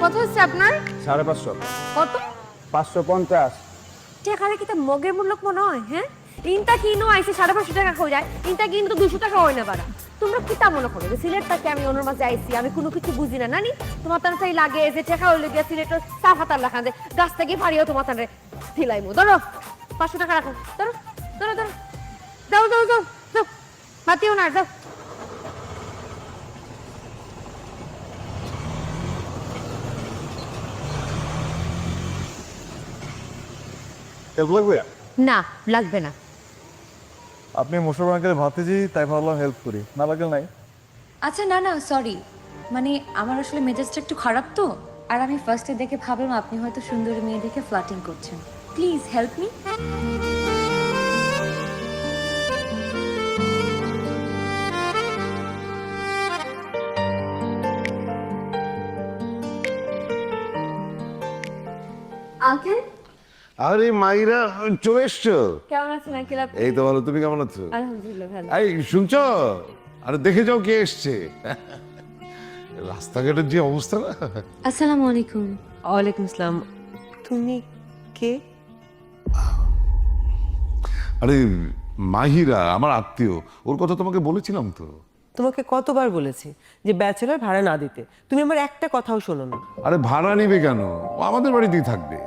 কত হচ্ছে আপনার? 550। কত? 550। টাকারে কি তা মগের মূল্য মনে হয়? হ্যাঁ, ইনটা কিনো আইছে 550 টাকা কই যায়, ইনটা কিনো তো 200 টাকা হয় না বাড়া। তোমরা কি তা মনে করো যে সিলেটটাকে আমি অন্য মাঝে আইছি, আমি কোনো কিছু বুঝি না নানি? তোমার তার তাই লাগে যে টাকা হইলে গিয়া সিলেটের সাফাতার লেখা যে গাছ থেকে ফাড়িও তোমার তারে ফিলাইমু। ধরো 500 টাকা রাখো, ধরো ধরো ধরো, যাও যাও যাও যাও, মাতিও না, যাও। হেল্প লাগবে? না লাগবে না। আপনি মোশারফ আঙ্কেলের ভাতিজি, তাই ভাবলাম হেল্প করি, না লাগলে নাই। আচ্ছা না না সরি, মানে আমার আসলে মেজাজটা একটু খারাপ তো, আর আমি ফার্স্টে দেখে ভাবলাম আপনি হয়তো সুন্দরী মেয়ে দেখে ফ্লার্টিং করছেন। Please help me. আঙ্কেল আরে মাইরা চলে এসছো? কেমন আছেন আঙ্কেল আপনি? এই তো ভালো, তুমি কেমন আছো? আলহামদুলিল্লাহ ভালো। এই শুনছো? আরে দেখে যাও কে এসছে। রাস্তাঘাটের যে অবস্থা না। আসসালামু আলাইকুম। ওয়ালাইকুম আসসালাম। তুমি কে? আরে মাহিরা আমার আত্মীয়, ওর কথা তোমাকে বলেছিলাম তো। তোমাকে কতবার বলেছি যে ব্যাচেলর ভাড়া না দিতে, তুমি আমার একটা কথাও শোনো না। আরে ভাড়া নিবে কেন, ও আমাদের বাড়িতেই থাকবে।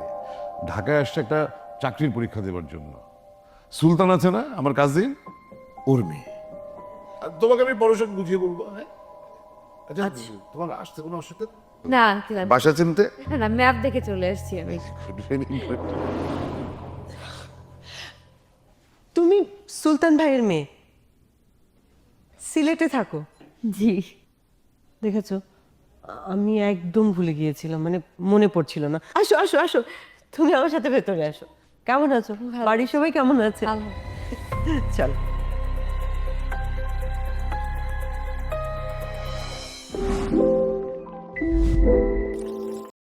ঢাকায় আসছে একটা চাকরির পরীক্ষা দেওয়ার জন্য। সুলতান আছে না আমার কাজিন, ওর মেয়ে। আর তোমাকে আমি বড় সঙ্গে বুঝিয়ে বলবো। হ্যাঁ আচ্ছা, তোমার আসতে কোনো অসুবিধা নেই? না আঙ্কেল বাসা চিনতে? না, ম্যাপ দেখে চলে এসেছি আমি। তুমি সুলতান ভাইয়ের মেয়ে, সিলেটে থাকো? জি। দেখেছো, আমি একদম ভুলে গিয়েছিলাম, মানে মনে পড়ছিল না। আসো আসো আসো, তুমি আমার সাথে ভেতরে আসো। কেমন আছো? বাড়ির সবাই কেমন আছে? ভালো। চলো।